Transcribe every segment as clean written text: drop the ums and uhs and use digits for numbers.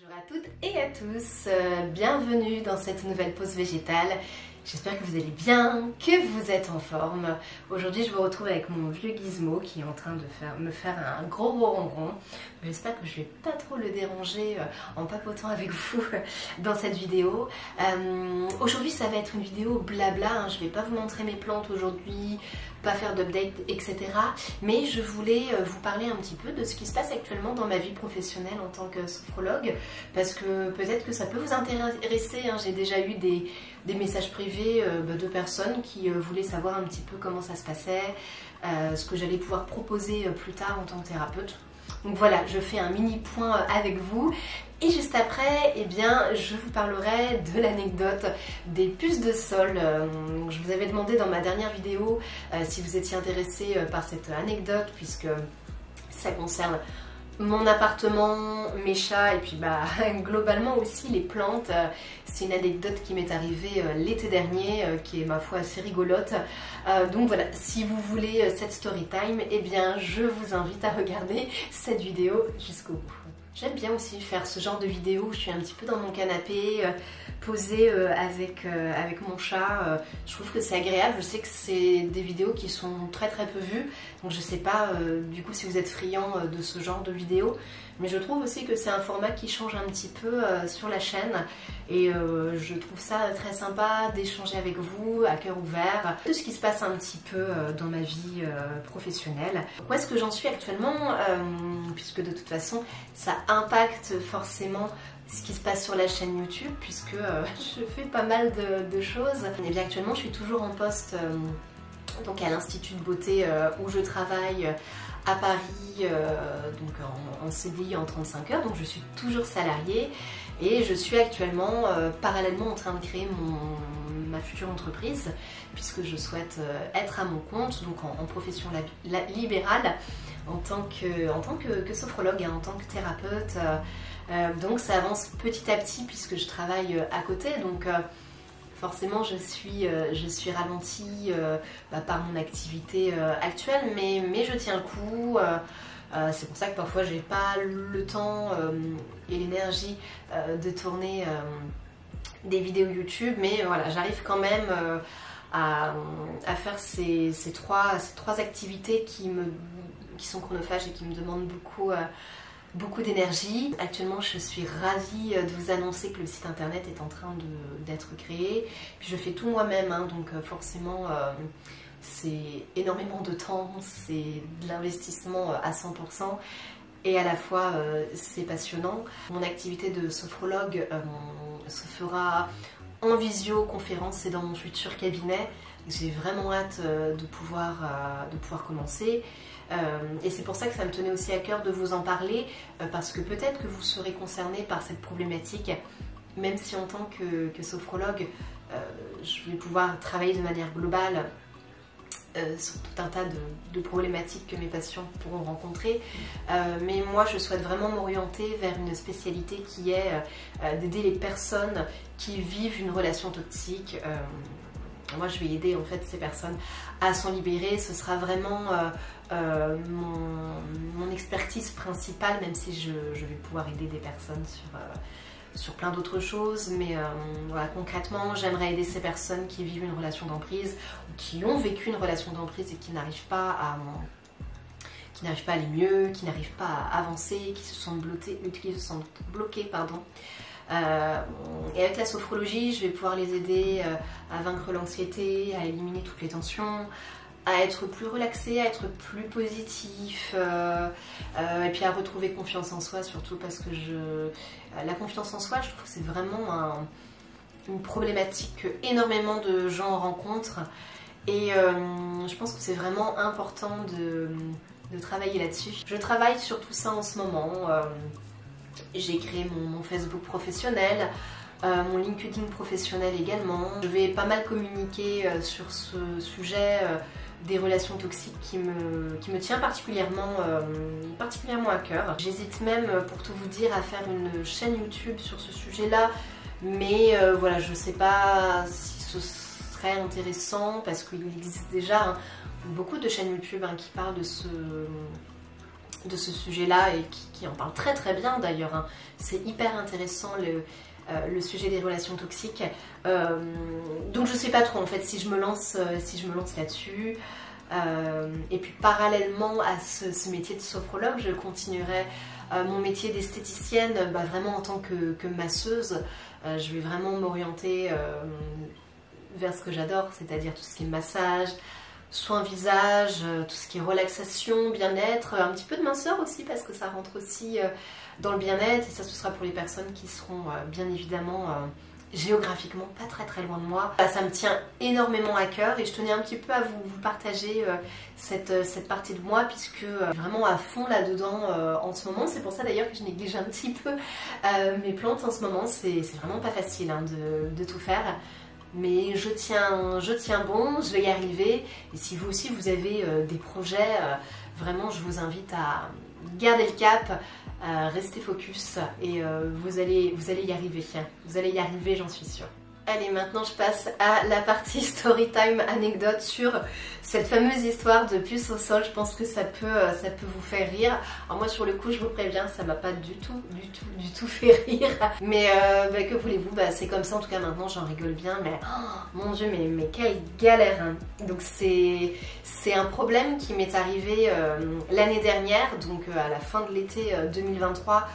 Bonjour à toutes et à tous, bienvenue dans cette nouvelle pause végétale. J'espère que vous allez bien, que vous êtes en forme. Aujourd'hui je vous retrouve avec mon vieux Gizmo qui est en train de me faire un gros ronron. J'espère que je ne vais pas trop le déranger en papotant avec vous dans cette vidéo. Aujourd'hui ça va être une vidéo blabla, hein. Je ne vais pas vous montrer mes plantes aujourd'hui, pas faire d'update, etc. Mais je voulais vous parler un petit peu de ce qui se passe actuellement dans ma vie professionnelle en tant que sophrologue, parce que peut-être que ça peut vous intéresser, hein. J'ai déjà eu des messages privés de personnes qui voulaient savoir un petit peu comment ça se passait, ce que j'allais pouvoir proposer plus tard en tant que thérapeute. Donc voilà, je fais un mini point avec vous. Et juste après, eh bien, je vous parlerai de l'anecdote des puces de sol. Je vous avais demandé dans ma dernière vidéo si vous étiez intéressé par cette anecdote, puisque ça concerne mon appartement, mes chats et puis globalement aussi les plantes. C'est une anecdote qui m'est arrivée l'été dernier, qui est ma foi assez rigolote. Donc voilà, si vous voulez cette story time, eh bien je vous invite à regarder cette vidéo jusqu'au bout. J'aime bien aussi faire ce genre de vidéo où je suis un petit peu dans mon canapé, posée avec mon chat. Je trouve que c'est agréable. Je sais que c'est des vidéos qui sont très peu vues, donc je sais pas du coup si vous êtes friand de ce genre de vidéos, mais je trouve aussi que c'est un format qui change un petit peu sur la chaîne, et je trouve ça très sympa d'échanger avec vous à cœur ouvert de ce qui se passe un petit peu dans ma vie professionnelle. Où est-ce que j'en suis actuellement, puisque de toute façon ça impacte forcément ce qui se passe sur la chaîne YouTube, puisque je fais pas mal de choses. Et bien actuellement je suis toujours en poste donc à l'Institut de beauté où je travaille à Paris, donc en CDI en 35 heures, donc je suis toujours salariée et je suis actuellement parallèlement en train de créer ma future entreprise, puisque je souhaite être à mon compte, donc en profession libérale, en tant que sophrologue, en tant que thérapeute. Donc ça avance petit à petit puisque je travaille à côté, donc forcément je suis ralentie par mon activité actuelle, mais je tiens le coup. C'est pour ça que parfois j'ai pas le temps et l'énergie de tourner des vidéos YouTube, mais voilà, j'arrive quand même à faire ces trois activités qui sont chronophages et qui me demandent beaucoup d'énergie. Actuellement, je suis ravie de vous annoncer que le site internet est en train d'être créé. Puis je fais tout moi-même, hein, donc forcément c'est énormément de temps, c'est de l'investissement à 100%. Et à la fois c'est passionnant. Mon activité de sophrologue se fera en visioconférence et dans mon futur cabinet. J'ai vraiment hâte de pouvoir commencer. Et c'est pour ça que ça me tenait aussi à cœur de vous en parler, parce que peut-être que vous serez concerné par cette problématique, même si en tant que sophrologue, je vais pouvoir travailler de manière globale sur tout un tas de problématiques que mes patients pourront rencontrer. Mais moi je souhaite vraiment m'orienter vers une spécialité qui est d'aider les personnes qui vivent une relation toxique. Moi je vais aider en fait ces personnes à s'en libérer. Ce sera vraiment mon expertise principale, même si je vais pouvoir aider des personnes sur plein d'autres choses. Mais voilà, concrètement j'aimerais aider ces personnes qui vivent une relation d'emprise ou qui ont vécu une relation d'emprise et qui n'arrivent pas à aller mieux, qui n'arrivent pas à avancer, qui se sentent bloqués, pardon. Et avec la sophrologie, je vais pouvoir les aider à vaincre l'anxiété, à éliminer toutes les tensions, à être plus relaxé, à être plus positif, et puis à retrouver confiance en soi, surtout parce que la confiance en soi, je trouve que c'est vraiment une problématique que énormément de gens rencontrent, et je pense que c'est vraiment important de travailler là-dessus. Je travaille sur tout ça en ce moment. J'ai créé mon Facebook professionnel, mon LinkedIn professionnel également. Je vais pas mal communiquer sur ce sujet des relations toxiques qui me tient particulièrement à cœur. J'hésite même, pour tout vous dire, à faire une chaîne YouTube sur ce sujet-là, mais voilà, je sais pas si ce serait intéressant, parce qu'il existe déjà beaucoup de chaînes YouTube qui parlent de ce sujet-là et qui en parle très très bien d'ailleurs. Hein. C'est hyper intéressant le sujet des relations toxiques. Donc je sais pas trop en fait si je me lance là-dessus. Et puis parallèlement à ce métier de sophrologue, je continuerai mon métier d'esthéticienne vraiment en tant que masseuse. Je vais vraiment m'orienter vers ce que j'adore, c'est-à-dire tout ce qui est massage, soins visage, tout ce qui est relaxation, bien-être, un petit peu de minceur aussi parce que ça rentre aussi dans le bien-être et ça ce sera pour les personnes qui seront bien évidemment géographiquement pas très très loin de moi. Ça me tient énormément à cœur et je tenais un petit peu à vous partager cette partie de moi puisque vraiment à fond là-dedans en ce moment. C'est pour ça d'ailleurs que je néglige un petit peu mes plantes en ce moment. C'est vraiment pas facile hein, de tout faire. Mais je tiens bon, je vais y arriver. Et si vous aussi vous avez des projets, vraiment je vous invite à garder le cap, rester focus et vous allez y arriver. Vous allez y arriver, j'en suis sûre. Allez, maintenant je passe à la partie story time anecdote sur cette fameuse histoire de puce au sol. Je pense que ça peut vous faire rire. Alors moi sur le coup je vous préviens, ça m'a pas du tout fait rire. Mais que voulez-vous, c'est comme ça en tout cas maintenant j'en rigole bien. Mais oh, mon dieu, mais quelle galère hein. Donc c'est un problème qui m'est arrivé l'année dernière, donc à la fin de l'été 2023.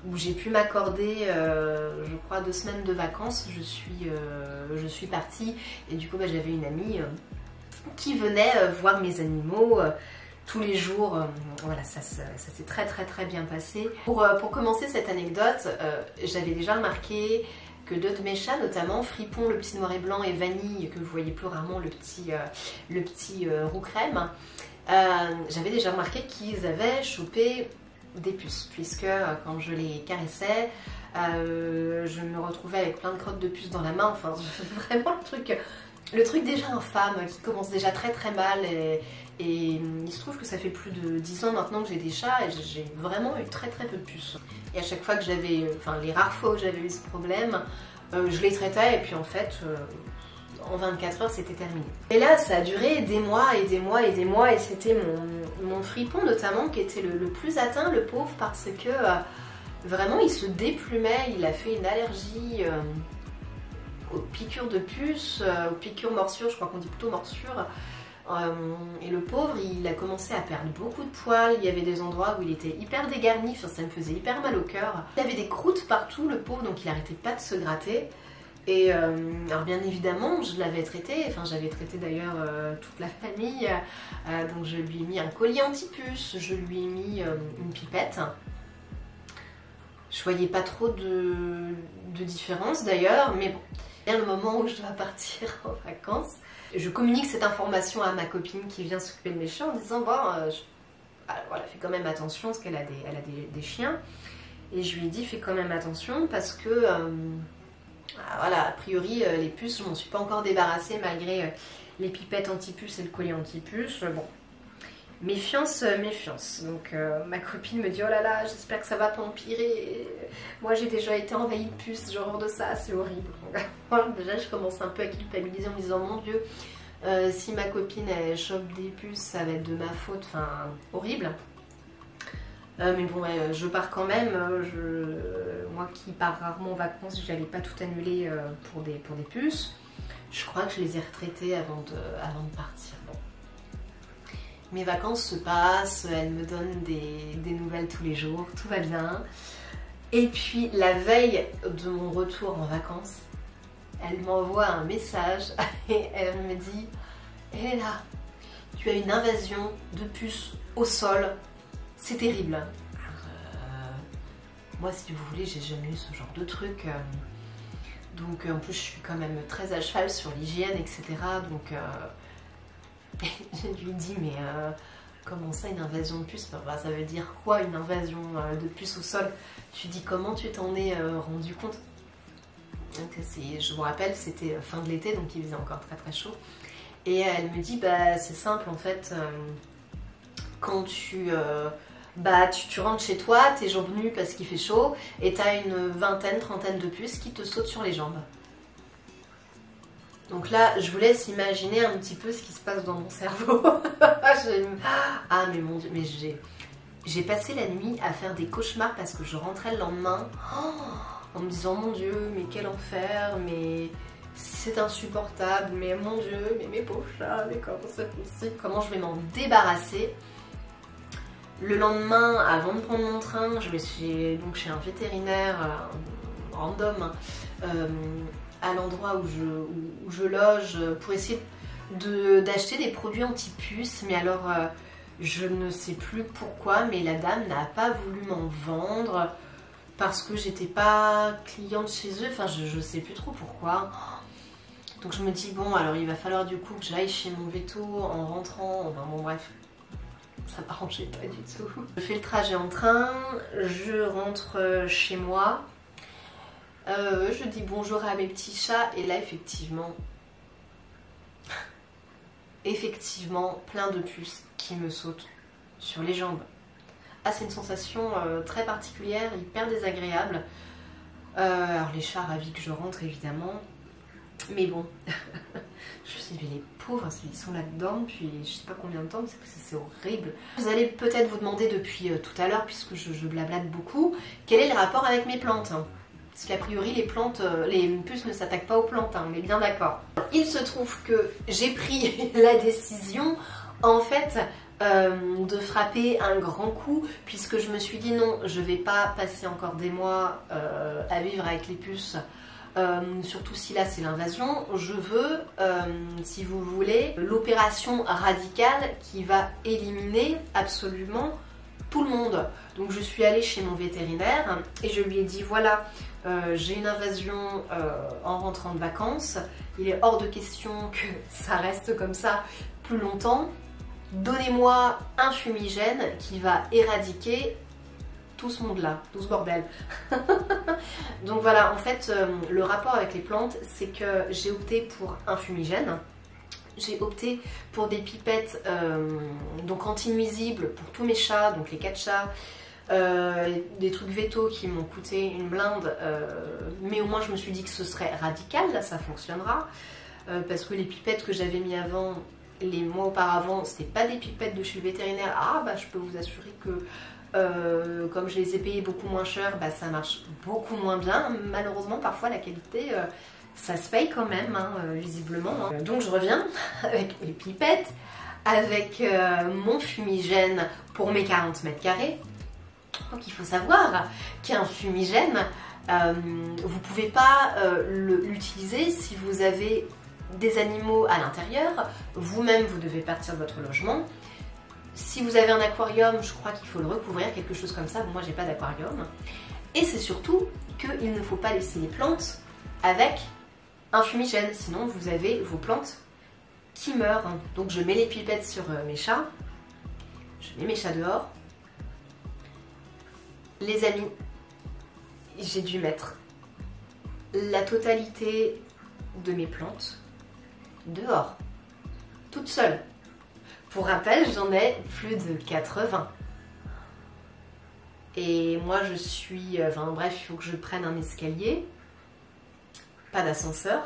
Où j'ai pu m'accorder, je crois, 2 semaines de vacances. Je suis partie et du coup j'avais une amie qui venait voir mes animaux tous les jours. Voilà, ça s'est très bien passé. Pour commencer cette anecdote, j'avais déjà remarqué que 2 de mes chats, notamment Fripon, le petit noir et blanc, et Vanille, que vous voyez plus rarement, le petit roux crème, j'avais déjà remarqué qu'ils avaient chopé des puces, puisque quand je les caressais, je me retrouvais avec plein de crottes de puces dans la main. Enfin, vraiment le truc déjà infâme qui commence déjà très mal. Et il se trouve que ça fait plus de 10 ans maintenant que j'ai des chats et j'ai vraiment eu très peu de puces. Et à chaque fois que j'avais, enfin les rares fois où j'avais eu ce problème, je les traitais et puis en fait en 24 heures c'était terminé. Et là ça a duré des mois et c'était mon fripon notamment qui était le plus atteint, le pauvre, parce que vraiment il se déplumait, il a fait une allergie aux piqûres de puces, aux piqûres morsures, je crois qu'on dit plutôt morsures. Et le pauvre il a commencé à perdre beaucoup de poils, il y avait des endroits où il était hyper dégarni, ça me faisait hyper mal au cœur. Il avait des croûtes partout le pauvre, donc il arrêtait pas de se gratter. Et alors bien évidemment je l'avais traité, enfin j'avais traité d'ailleurs toute la famille, donc je lui ai mis un collier anti-puce, je lui ai mis une pipette. Je voyais pas trop de différence d'ailleurs, mais bon, bien le moment où je dois partir en vacances, je communique cette information à ma copine qui vient s'occuper de mes chiens en disant bon, voilà, fais quand même attention parce qu'elle a des chiens, et je lui ai dit fais quand même attention parce que voilà, a priori les puces je m'en suis pas encore débarrassée malgré les pipettes anti-puces et le collier anti-puces. Bon, méfiance. Donc ma copine me dit oh là là, j'espère que ça va pas empirer. Moi j'ai déjà été envahie de puces, j'ai horreur de ça, c'est horrible. Donc, déjà je commence un peu à culpabiliser en me disant mon dieu, si ma copine elle chope des puces ça va être de ma faute, enfin horrible. Mais bon, ouais, je pars quand même. Moi qui pars rarement en vacances, j'allais pas tout annuler pour des puces. Je crois que je les ai retraitées avant de partir. Bon. Mes vacances se passent, elles me donnent des nouvelles tous les jours, tout va bien. Et puis la veille de mon retour en vacances, elle m'envoie un message et elle me dit Elena, tu as une invasion de puces au sol. C'est terrible. Moi, si vous voulez, j'ai jamais eu ce genre de truc. Donc, en plus, je suis quand même très à cheval sur l'hygiène, etc. Donc, je lui dis, mais comment ça, une invasion de puces? Enfin, ça veut dire quoi, une invasion de puces au sol? Je lui dis, comment tu t'en es rendu compte? Donc, je vous rappelle, c'était fin de l'été, donc il faisait encore très chaud. Et elle me dit, bah, c'est simple, en fait. Quand tu rentres chez toi, t'es jambes nues parce qu'il fait chaud et t'as une trentaine de puces qui te sautent sur les jambes. Donc là, je vous laisse imaginer un petit peu ce qui se passe dans mon cerveau. Ah mais mon dieu, mais j'ai passé la nuit à faire des cauchemars parce que je rentrais le lendemain en me disant mon Dieu, mais quel enfer, mais c'est insupportable, mais mon Dieu, mais mes pauvres chats, mais comment c'est possible, comment je vais m'en débarrasser. Le lendemain, avant de prendre mon train, je vais donc chez un vétérinaire random à l'endroit où je loge pour essayer d'acheter des produits anti-puces, mais alors je ne sais plus pourquoi, mais la dame n'a pas voulu m'en vendre parce que j'étais pas cliente chez eux, enfin je sais plus trop pourquoi. Donc je me dis bon, alors il va falloir du coup que j'aille chez mon veto en rentrant, enfin bon bref, ça m'arrangeait pas du tout. Je fais le trajet en train, je rentre chez moi, je dis bonjour à mes petits chats et là effectivement plein de puces qui me sautent sur les jambes. Ah, c'est une sensation très particulière, hyper désagréable. Alors les chats ravis que je rentre évidemment, mais bon, je me suis dit les pauvres, ils sont là-dedans depuis je sais pas combien de temps, c'est horrible. Vous allez peut-être vous demander depuis tout à l'heure, puisque je blablate beaucoup, quel est le rapport avec mes plantes, hein. Parce qu'a priori les plantes, les puces ne s'attaquent pas aux plantes, hein, on est bien d'accord. Il se trouve que j'ai pris la décision en fait de frapper un grand coup, puisque je me suis dit non, je vais pas passer encore des mois à vivre avec les puces, surtout si là c'est l'invasion. Je veux, si vous voulez, l'opération radicale qui va éliminer absolument tout le monde. Donc je suis allée chez mon vétérinaire et je lui ai dit voilà, j'ai une invasion en rentrant de vacances, il est hors de question que ça reste comme ça plus longtemps. Donnez-moi un fumigène qui va éradiquer tout ce monde-là, tout ce bordel. Donc voilà, en fait, le rapport avec les plantes, c'est que j'ai opté pour un fumigène. J'ai opté pour des pipettes donc anti-nuisibles pour tous mes chats, donc les 4 chats. Des trucs vétos qui m'ont coûté une blinde, mais au moins je me suis dit que ce serait radical, là ça fonctionnera, parce que les pipettes que j'avais mis avant, les mois auparavant, c'était pas des pipettes de chez le vétérinaire. Ah bah je peux vous assurer que comme je les ai payées beaucoup moins cher, bah, ça marche beaucoup moins bien. Malheureusement parfois la qualité ça se paye quand même, hein, visiblement, hein. Donc je reviens avec mes pipettes, avec mon fumigène pour mes 40 mètres carrés. Donc il faut savoir qu'un fumigène, vous ne pouvez pas l'utiliser si vous avez des animaux à l'intérieur. Vous-même, vous devez partir de votre logement. Si vous avez un aquarium, je crois qu'il faut le recouvrir, quelque chose comme ça. Bon, moi, j'ai pas d'aquarium. Et c'est surtout qu'il ne faut pas laisser les plantes avec un fumigène. Sinon, vous avez vos plantes qui meurent. Donc je mets les pipettes sur mes chats. Je mets mes chats dehors. Les amis, j'ai dû mettre la totalité de mes plantes dehors, toute seule. Pour rappel, j'en ai plus de 80. Et moi je suis... Enfin bref, il faut que je prenne un escalier. Pas d'ascenseur.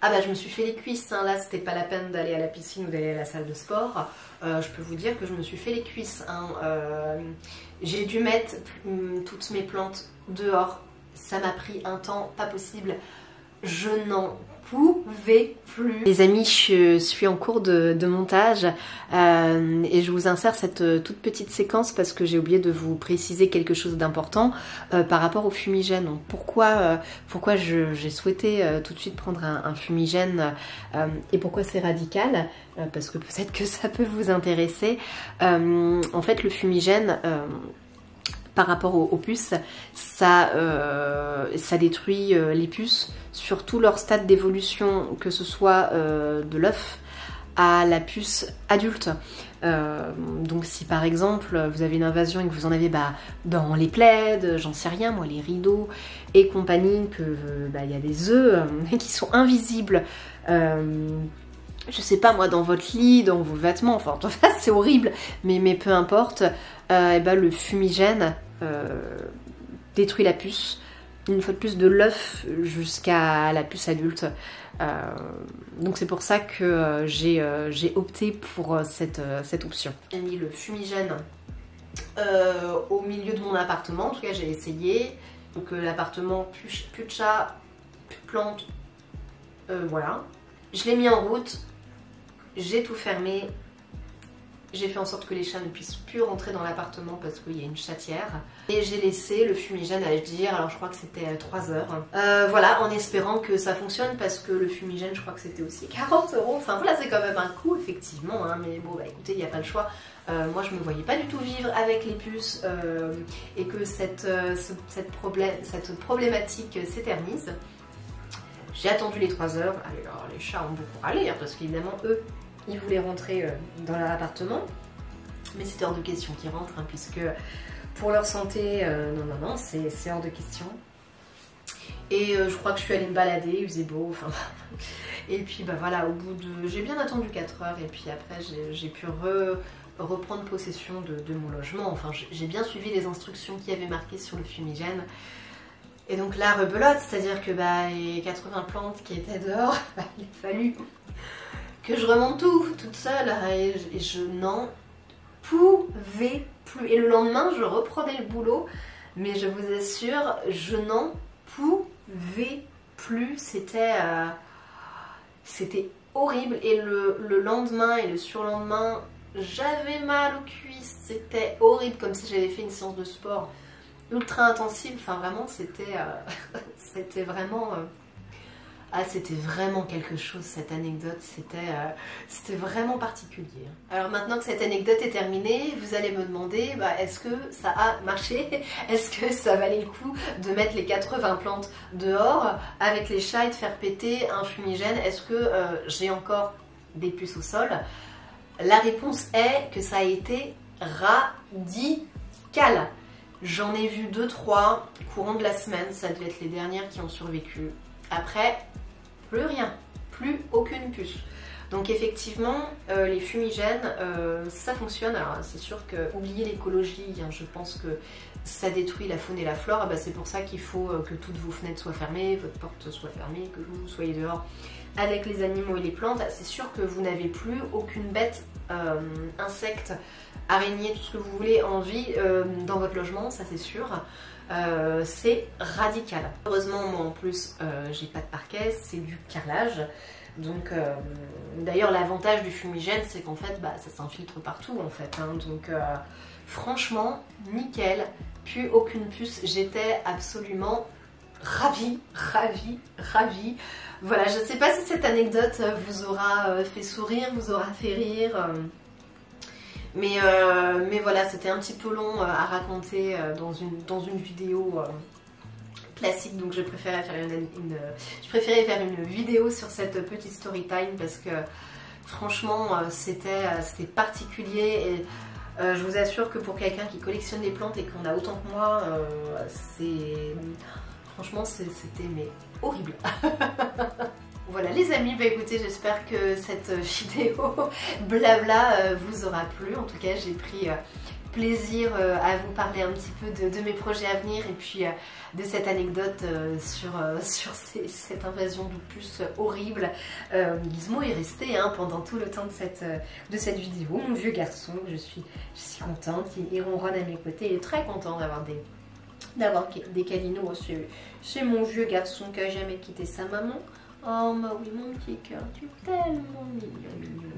Ah bah je me suis fait les cuisses, hein. Là c'était pas la peine d'aller à la piscine ou d'aller à la salle de sport. Je peux vous dire que je me suis fait les cuisses, hein. J'ai dû mettre toutes mes plantes dehors. Ça m'a pris un temps pas possible. Je n'en pouvais plus. Les amis, je suis en cours de montage et je vous insère cette toute petite séquence parce que j'ai oublié de vous préciser quelque chose d'important par rapport au fumigène. Donc, pourquoi j'ai souhaité tout de suite prendre un fumigène et pourquoi c'est radical, parce que peut-être que ça peut vous intéresser. En fait, le fumigène... par rapport aux puces, ça détruit les puces sur tout leur stade d'évolution, que ce soit de l'œuf à la puce adulte. Donc si par exemple vous avez une invasion et que vous en avez dans les plaids, j'en sais rien moi, les rideaux et compagnie, que y a des œufs qui sont invisibles, je sais pas moi, dans votre lit, dans vos vêtements, enfin c'est horrible, mais peu importe, le fumigène détruit la puce. une fois de plus de l'œuf jusqu'à la puce adulte. Donc c'est pour ça que j'ai opté pour cette option. J'ai mis le fumigène au milieu de mon appartement, en tout cas j'ai essayé. Donc l'appartement, plus de chat, plus de plantes, voilà. Je l'ai mis en route, j'ai tout fermé. J'ai fait en sorte que les chats ne puissent plus rentrer dans l'appartement parce qu'il y a une chatière. Et j'ai laissé le fumigène agir, alors je crois que c'était 3 heures. Voilà, en espérant que ça fonctionne parce que le fumigène, je crois que c'était aussi 40 €. Enfin voilà, c'est quand même un coût effectivement, hein, mais bon bah écoutez, il n'y a pas le choix. Moi je me voyais pas du tout vivre avec les puces et que cette problématique s'éternise. J'ai attendu les 3 heures. Alors les chats ont beaucoup râlé hein, parce qu'évidemment eux, ils voulaient rentrer dans leur appartement, mais c'était hors de question qu'ils rentrent, hein, puisque pour leur santé, non, c'est hors de question. Et je crois que je suis allée me balader, il faisait beau, enfin... Et puis bah voilà, au bout de... J'ai bien attendu 4 heures, et puis après j'ai pu reprendre possession de mon logement. Enfin, j'ai bien suivi les instructions qui avaient marquées sur le fumigène. Et donc là, rebelote, c'est-à-dire que bah, les 80 plantes qui étaient dehors, il a fallu... que je remonte tout, toute seule, et je n'en pouvais plus. Et le lendemain, je reprenais le boulot, mais je vous assure, je n'en pouvais plus. C'était horrible. Et le lendemain et le surlendemain, j'avais mal aux cuisses. C'était horrible, comme si j'avais fait une séance de sport ultra intensive. Enfin, vraiment, c'était vraiment... Ah, c'était vraiment quelque chose, cette anecdote, c'était vraiment particulier. Alors maintenant que cette anecdote est terminée, vous allez me demander, bah, est-ce que ça a marché? Est-ce que ça valait le coup de mettre les 80 plantes dehors avec les chats et de faire péter un fumigène? Est-ce que j'ai encore des puces au sol? La réponse est que ça a été radical. J'en ai vu 2-3 courant de la semaine, ça devait être les dernières qui ont survécu. Après, plus rien, plus aucune puce. Donc effectivement, les fumigènes, ça fonctionne. Alors c'est sûr que, oubliez l'écologie, hein, je pense que ça détruit la faune et la flore. Bah, c'est pour ça qu'il faut que toutes vos fenêtres soient fermées, votre porte soit fermée, que vous soyez dehors avec les animaux et les plantes. C'est sûr que vous n'avez plus aucune bête, insecte, araignée, tout ce que vous voulez en vie dans votre logement, ça c'est sûr. C'est radical. Heureusement, moi en plus, j'ai pas de parquet, c'est du carrelage. Donc, d'ailleurs, l'avantage du fumigène, c'est qu'en fait, bah, ça s'infiltre partout en fait. Hein. Donc, franchement, nickel, plus aucune puce. J'étais absolument ravie. Voilà, je sais pas si cette anecdote vous aura fait sourire, vous aura fait rire. Mais voilà, c'était un petit peu long à raconter dans une vidéo classique, donc je préférais faire une vidéo sur cette petite story time parce que franchement c'était particulier et je vous assure que pour quelqu'un qui collectionne les plantes et qu'on a autant que moi, franchement c'était mais horrible. Voilà les amis, bah écoutez, j'espère que cette vidéo blabla vous aura plu. En tout cas, j'ai pris plaisir à vous parler un petit peu de mes projets à venir et puis de cette anecdote sur cette invasion de puces horrible. Gizmo est resté hein, pendant tout le temps de cette vidéo. Mon vieux garçon, je suis contente, il ronronne à mes côtés, il est très content d'avoir des câlinos. C'est mon vieux garçon qui n'a jamais quitté sa maman. Oh bah oui mon petit cœur, tu es tellement mignon.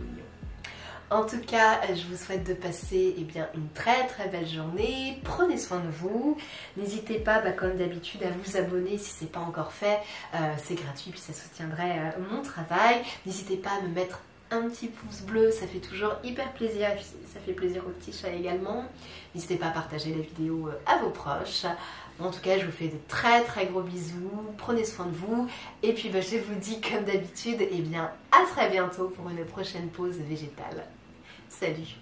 En tout cas, je vous souhaite de passer une très belle journée. Prenez soin de vous. N'hésitez pas, comme d'habitude, à vous abonner si ce n'est pas encore fait. C'est gratuit, puis ça soutiendrait mon travail. N'hésitez pas à me mettre un petit pouce bleu, ça fait toujours hyper plaisir. Et puis ça fait plaisir aux petits chats également. N'hésitez pas à partager la vidéo à vos proches. En tout cas, je vous fais de très gros bisous, prenez soin de vous, et puis je vous dis comme d'habitude, à très bientôt pour une prochaine pause végétale. Salut!